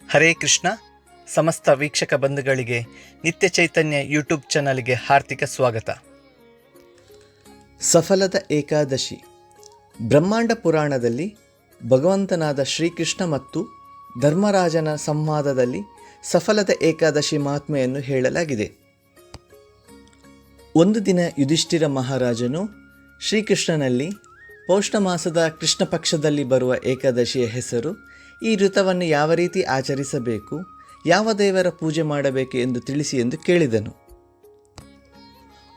ಹರೇ ಕೃಷ್ಣ. ಸಮಸ್ತ ವೀಕ್ಷಕ ಬಂಧುಗಳಿಗೆ ನಿತ್ಯ ಚೈತನ್ಯ ಯೂಟ್ಯೂಬ್ ಚಾನಲ್ಗೆ ಹಾರ್ದಿಕ ಸ್ವಾಗತ. ಸಫಲದ ಏಕಾದಶಿ. ಬ್ರಹ್ಮಾಂಡ ಪುರಾಣದಲ್ಲಿ ಭಗವಂತನಾದ ಶ್ರೀಕೃಷ್ಣ ಮತ್ತು ಧರ್ಮರಾಜನ ಸಂವಾದದಲ್ಲಿ ಸಫಲದ ಏಕಾದಶಿ ಮಹಾತ್ಮೆಯನ್ನು ಹೇಳಲಾಗಿದೆ. ಒಂದು ದಿನ ಯುಧಿಷ್ಠಿರ ಮಹಾರಾಜನು ಶ್ರೀಕೃಷ್ಣನಲ್ಲಿ ಪೌಷ್ಣ ಮಾಸದ ಕೃಷ್ಣ ಪಕ್ಷದಲ್ಲಿ ಬರುವ ಏಕಾದಶಿಯ ಹೆಸರು, ಈ ವ್ರತವನ್ನು ಯಾವ ರೀತಿ ಆಚರಿಸಬೇಕು, ಯಾವ ದೇವರ ಪೂಜೆ ಮಾಡಬೇಕು ಎಂದು ತಿಳಿಸಿ ಎಂದು ಕೇಳಿದನು.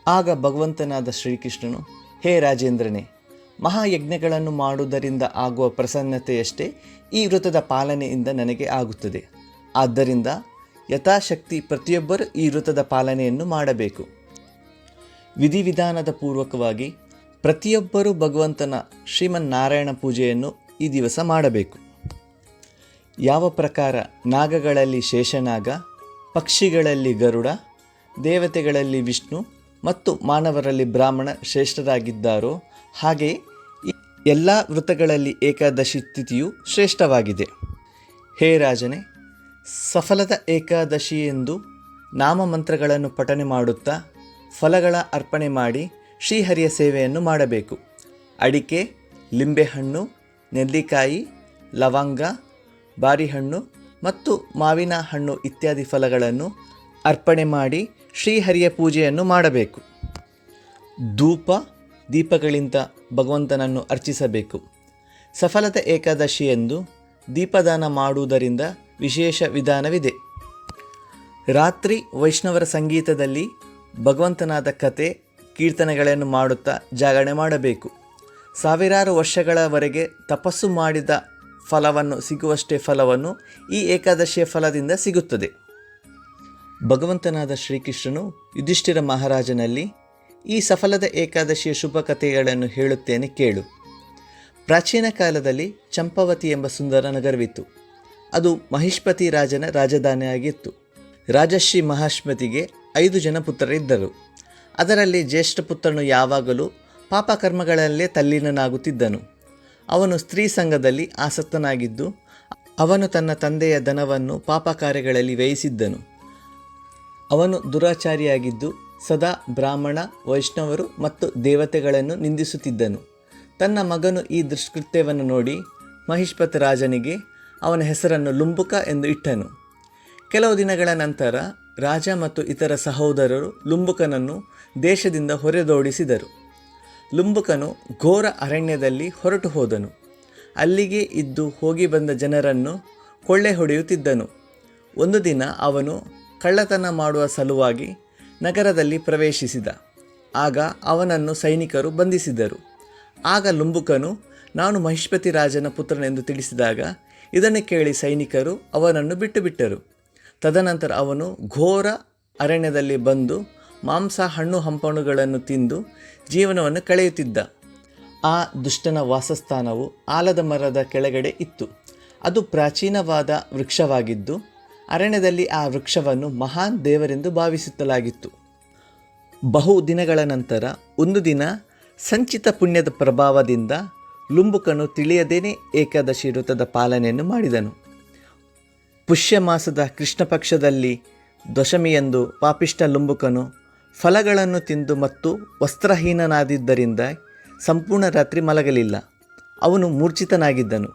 ಆಗ ಭಗವಂತನಾದ ಶ್ರೀಕೃಷ್ಣನು, ಹೇ ರಾಜೇಂದ್ರನೇ, ಮಹಾಯಜ್ಞಗಳನ್ನು ಮಾಡುವುದರಿಂದ ಆಗುವ ಪ್ರಸನ್ನತೆಯಷ್ಟೇ ಈ ವ್ರತದ ಪಾಲನೆಯಿಂದ ನನಗೆ ಆಗುತ್ತದೆ. ಆದ್ದರಿಂದ ಯಥಾಶಕ್ತಿ ಪ್ರತಿಯೊಬ್ಬರೂ ಈ ವ್ರತದ ಪಾಲನೆಯನ್ನು ಮಾಡಬೇಕು. ವಿಧಿವಿಧಾನದ ಪೂರ್ವಕವಾಗಿ ಪ್ರತಿಯೊಬ್ಬರೂ ಭಗವಂತನ ಶ್ರೀಮನ್ನಾರಾಯಣ ಪೂಜೆಯನ್ನು ಈ ದಿವಸ ಮಾಡಬೇಕು. ಯಾವ ಪ್ರಕಾರ ನಾಗಗಳಲ್ಲಿ ಶೇಷನಾಗ, ಪಕ್ಷಿಗಳಲ್ಲಿ ಗರುಡ, ದೇವತೆಗಳಲ್ಲಿ ವಿಷ್ಣು ಮತ್ತು ಮಾನವರಲ್ಲಿ ಬ್ರಾಹ್ಮಣ ಶ್ರೇಷ್ಠರಾಗಿದ್ದಾರೋ ಹಾಗೆಯೇ ಎಲ್ಲ ವ್ರತಗಳಲ್ಲಿ ಏಕಾದಶಿ ತಿಥಿಯು ಶ್ರೇಷ್ಠವಾಗಿದೆ. ಹೇ ರಾಜನೇ, ಸಫಲದ ಏಕಾದಶಿ ಎಂದು ನಾಮಮಂತ್ರಗಳನ್ನು ಪಠನೆ ಮಾಡುತ್ತಾ ಫಲಗಳ ಅರ್ಪಣೆ ಮಾಡಿ ಶ್ರೀಹರಿಯ ಸೇವೆಯನ್ನು ಮಾಡಬೇಕು. ಅಡಿಕೆ, ಲಿಂಬೆಹಣ್ಣು, ನೆಲ್ಲಿಕಾಯಿ, ಲವಂಗ, ಬಾರಿಹಣ್ಣು ಮತ್ತು ಮಾವಿನ ಹಣ್ಣು ಇತ್ಯಾದಿ ಫಲಗಳನ್ನು ಅರ್ಪಣೆ ಮಾಡಿ ಶ್ರೀಹರಿಯ ಪೂಜೆಯನ್ನು ಮಾಡಬೇಕು. ಧೂಪ ದೀಪಗಳಿಂದ ಭಗವಂತನನ್ನು ಅರ್ಚಿಸಬೇಕು. ಸಫಲದ ಏಕಾದಶಿ ಎಂದು ದೀಪದಾನ ಮಾಡುವುದರಿಂದ ವಿಶೇಷ ವಿಧಾನವಿದೆ. ರಾತ್ರಿ ವೈಷ್ಣವರ ಸಂಗೀತದಲ್ಲಿ ಭಗವಂತನಾದ ಕತೆ ಕೀರ್ತನೆಗಳನ್ನು ಮಾಡುತ್ತಾ ಜಾಗರಣೆ ಮಾಡಬೇಕು. ಸಾವಿರಾರು ವರ್ಷಗಳವರೆಗೆ ತಪಸ್ಸು ಮಾಡಿದ ಫಲವನ್ನು ಸಿಗುವಷ್ಟೇ ಫಲವನ್ನು ಈ ಏಕಾದಶಿಯ ಫಲದಿಂದ ಸಿಗುತ್ತದೆ. ಭಗವಂತನಾದ ಶ್ರೀಕೃಷ್ಣನು ಯುಧಿಷ್ಠಿರ ಮಹಾರಾಜನಲ್ಲಿ, ಈ ಸಫಲದ ಏಕಾದಶಿಯ ಶುಭ ಕಥೆಗಳನ್ನು ಹೇಳುತ್ತೇನೆ ಕೇಳು. ಪ್ರಾಚೀನ ಕಾಲದಲ್ಲಿ ಚಂಪಾವತಿ ಎಂಬ ಸುಂದರ ನಗರವಿತ್ತು. ಅದು ಮಹಿಷ್ಮತಿ ರಾಜನ ರಾಜಧಾನಿಯಾಗಿತ್ತು. ರಾಜಶ್ರೀ ಮಹಾಶ್ಮತಿಗೆ 5 ಜನ ಪುತ್ರರಿದ್ದರು. ಅದರಲ್ಲಿ ಜ್ಯೇಷ್ಠ ಪುತ್ರನು ಯಾವಾಗಲೂ ಪಾಪಕರ್ಮಗಳಲ್ಲೇ ತಲ್ಲೀನನಾಗುತ್ತಿದ್ದನು. ಅವನು ಸ್ತ್ರೀ ಸಂಘದಲ್ಲಿ ಆಸಕ್ತನಾಗಿದ್ದು, ಅವನು ತನ್ನ ತಂದೆಯ ಧನವನ್ನು ಪಾಪ ಕಾರ್ಯಗಳಲ್ಲಿ ವ್ಯಯಿಸಿದ್ದನು. ಅವನು ದುರಾಚಾರಿಯಾಗಿದ್ದು ಸದಾ ಬ್ರಾಹ್ಮಣ, ವೈಷ್ಣವರು ಮತ್ತು ದೇವತೆಗಳನ್ನು ನಿಂದಿಸುತ್ತಿದ್ದನು. ತನ್ನ ಮಗನು ಈ ದುಷ್ಕೃತ್ಯವನ್ನು ನೋಡಿ ಮಹಿಷ್ಮತಿ ರಾಜನಿಗೆ ಅವನ ಹೆಸರನ್ನು ಲುಂಬುಕ ಎಂದು ಇಟ್ಟನು. ಕೆಲವು ದಿನಗಳ ನಂತರ ರಾಜ ಮತ್ತು ಇತರ ಸಹೋದರರು ಲುಂಬುಕನನ್ನು ದೇಶದಿಂದ ಹೊರದೋಡಿಸಿದರು. ಲುಂಬುಕನು ಘೋರ ಅರಣ್ಯದಲ್ಲಿ ಹೊರಟು ಹೋದನು. ಅಲ್ಲಿಗೆ ಇದ್ದು ಹೋಗಿ ಬಂದ ಜನರನ್ನು ಕೊಳ್ಳೆ ಹೊಡೆಯುತ್ತಿದ್ದನು. ಒಂದು ದಿನ ಅವನು ಕಳ್ಳತನ ಮಾಡುವ ಸಲುವಾಗಿ ನಗರದಲ್ಲಿ ಪ್ರವೇಶಿಸಿದ. ಆಗ ಅವನನ್ನು ಸೈನಿಕರು ಬಂಧಿಸಿದರು. ಆಗ ಲುಂಬುಕನು, ನಾನು ಮಹಿಷ್ಮತಿ ರಾಜನ ಪುತ್ರನೆಂದು ತಿಳಿಸಿದಾಗ ಇದನ್ನು ಕೇಳಿ ಸೈನಿಕರು ಅವನನ್ನು ಬಿಟ್ಟುಬಿಟ್ಟರು. ತದನಂತರ ಅವನು ಘೋರ ಅರಣ್ಯದಲ್ಲಿ ಬಂದು ಮಾಂಸ, ಹಣ್ಣು ಹಂಪಣುಗಳನ್ನು ತಿಂದು ಜೀವನವನ್ನು ಕಳೆಯುತ್ತಿದ್ದ. ಆ ದುಷ್ಟನ ವಾಸಸ್ಥಾನವು ಆಲದ ಮರದ ಕೆಳಗಡೆ ಇತ್ತು. ಅದು ಪ್ರಾಚೀನವಾದ ವೃಕ್ಷವಾಗಿದ್ದು ಅರಣ್ಯದಲ್ಲಿ ಆ ವೃಕ್ಷವನ್ನು ಮಹಾನ್ ದೇವರೆಂದು ಭಾವಿಸುತ್ತಲಾಗಿತ್ತು. ಬಹು ದಿನಗಳ ನಂತರ ಒಂದು ದಿನ ಸಂಚಿತ ಪುಣ್ಯದ ಪ್ರಭಾವದಿಂದ ಲುಂಬುಕನು ತಿಳಿಯದೇನೆ ಏಕಾದಶಿ ವ್ರತದ ಪಾಲನೆಯನ್ನು ಮಾಡಿದನು. ಪುಷ್ಯ ಮಾಸದ ಕೃಷ್ಣ ಪಕ್ಷದಲ್ಲಿ ದಶಮಿಯಂದು ಪಾಪಿಷ್ಠ ಲುಂಬುಕನು ಫಲಗಳನ್ನು ತಿಂದು ಮತ್ತು ವಸ್ತ್ರಹೀನನಾದಿದ್ದರಿಂದ ಸಂಪೂರ್ಣ ರಾತ್ರಿ ಮಲಗಲಿಲ್ಲ. ಅವನು ಮೂರ್ಛಿತನಾಗಿದ್ದನು.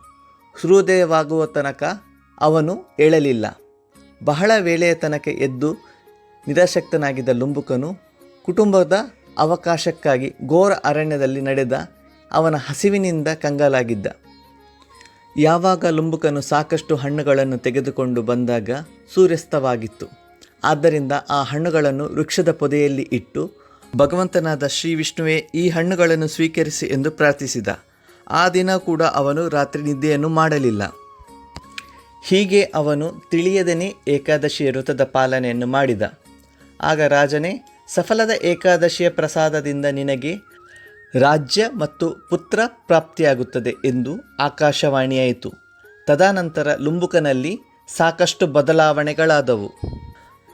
ಸೂರ್ಯೋದಯವಾಗುವ ತನಕ ಅವನು ಏಳಲಿಲ್ಲ. ಬಹಳ ವೇಳೆಯ ತನಕ ಎದ್ದು ನಿರಾಸಕ್ತನಾಗಿದ್ದ ಲುಂಬುಕನು ಕುಟುಂಬದ ಅವಕಾಶಕ್ಕಾಗಿ ಘೋರ ಅರಣ್ಯದಲ್ಲಿ ನಡೆದ ಅವನ ಹಸಿವಿನಿಂದ ಕಂಗಾಲಾಗಿದ್ದ. ಯಾವಾಗ ಲುಂಬುಕನು ಸಾಕಷ್ಟು ಹಣ್ಣುಗಳನ್ನು ತೆಗೆದುಕೊಂಡು ಬಂದಾಗ ಸೂರ್ಯಾಸ್ತವಾಗಿತ್ತು. ಆದ್ದರಿಂದ ಆ ಹಣ್ಣುಗಳನ್ನು ವೃಕ್ಷದ ಪೊದೆಯಲ್ಲಿ ಇಟ್ಟು ಭಗವಂತನಾದ ಶ್ರೀ ವಿಷ್ಣುವೇ ಈ ಹಣ್ಣುಗಳನ್ನು ಸ್ವೀಕರಿಸಿ ಎಂದು ಪ್ರಾರ್ಥಿಸಿದ. ಆ ದಿನ ಕೂಡ ಅವನು ರಾತ್ರಿ ನಿದ್ದೆಯನ್ನು ಮಾಡಲಿಲ್ಲ. ಹೀಗೆ ಅವನು ತಿಳಿಯದೇನೆ ಏಕಾದಶಿಯ ವ್ರತದ ಪಾಲನೆಯನ್ನು ಮಾಡಿದ. ಆಗ ರಾಜನೇ, ಸಫಲದ ಏಕಾದಶಿಯ ಪ್ರಸಾದದಿಂದ ನಿನಗೆ ರಾಜ್ಯ ಮತ್ತು ಪುತ್ರ ಪ್ರಾಪ್ತಿಯಾಗುತ್ತದೆ ಎಂದು ಆಕಾಶವಾಣಿಯಾಯಿತು. ತದನಂತರ ಲುಂಬುಕನಲ್ಲಿ ಸಾಕಷ್ಟು ಬದಲಾವಣೆಗಳಾದವು.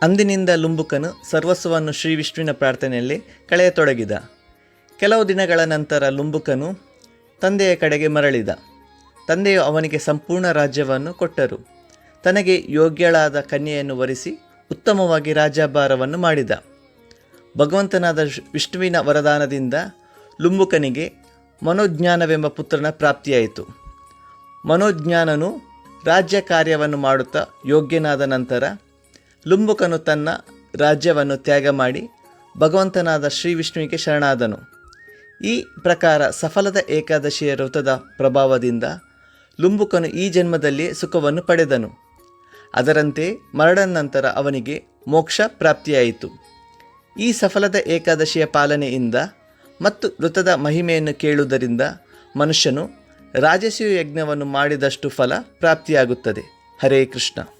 ಅಂದಿನಿಂದ ಲುಂಬುಕನು ಸರ್ವಸ್ವವನ್ನು ಶ್ರೀ ವಿಷ್ಣುವಿನ ಪ್ರಾರ್ಥನೆಯಲ್ಲಿ ಕಳೆಯತೊಡಗಿದ. ಕೆಲವು ದಿನಗಳ ನಂತರ ಲುಂಬುಕನು ತಂದೆಯ ಕಡೆಗೆ ಮರಳಿದ. ತಂದೆಯು ಅವನಿಗೆ ಸಂಪೂರ್ಣ ರಾಜ್ಯವನ್ನು ಕೊಟ್ಟರು. ತನಗೆ ಯೋಗ್ಯಳಾದ ಕನ್ಯೆಯನ್ನು ವರಿಸಿ ಉತ್ತಮವಾಗಿ ರಾಜ್ಯಭಾರವನ್ನು ಮಾಡಿದ. ಭಗವಂತನಾದ ವಿಷ್ಣುವಿನ ವರದಾನದಿಂದ ಲುಂಬುಕನಿಗೆ ಮನೋಜ್ಞಾನವೆಂಬ ಪುತ್ರನ ಪ್ರಾಪ್ತಿಯಾಯಿತು. ಮನೋಜ್ಞಾನನು ರಾಜ್ಯ ಕಾರ್ಯವನ್ನು ಮಾಡುತ್ತಾ ಯೋಗ್ಯನಾದ ನಂತರ ಲುಂಬುಕನು ತನ್ನ ರಾಜ್ಯವನ್ನು ತ್ಯಾಗ ಮಾಡಿ ಭಗವಂತನಾದ ಶ್ರೀ ವಿಷ್ಣುವಿಗೆ ಶರಣಾದನು. ಈ ಪ್ರಕಾರ ಸಫಲದ ಏಕಾದಶಿಯ ವ್ರತದ ಪ್ರಭಾವದಿಂದ ಲುಂಬುಕನು ಈ ಜನ್ಮದಲ್ಲಿ ಸುಖವನ್ನು ಪಡೆದನು. ಅದರಂತೆ ಮರಣದ ನಂತರ ಅವನಿಗೆ ಮೋಕ್ಷ ಪ್ರಾಪ್ತಿಯಾಯಿತು. ಈ ಸಫಲದ ಏಕಾದಶಿಯ ಪಾಲನೆಯಿಂದ ಮತ್ತು ವ್ರತದ ಮಹಿಮೆಯನ್ನು ಕೇಳುವುದರಿಂದ ಮನುಷ್ಯನು ರಾಜಸೂಯ ಯಜ್ಞವನ್ನು ಮಾಡಿದಷ್ಟು ಫಲ ಪ್ರಾಪ್ತಿಯಾಗುತ್ತದೆ. ಹರೇ ಕೃಷ್ಣ.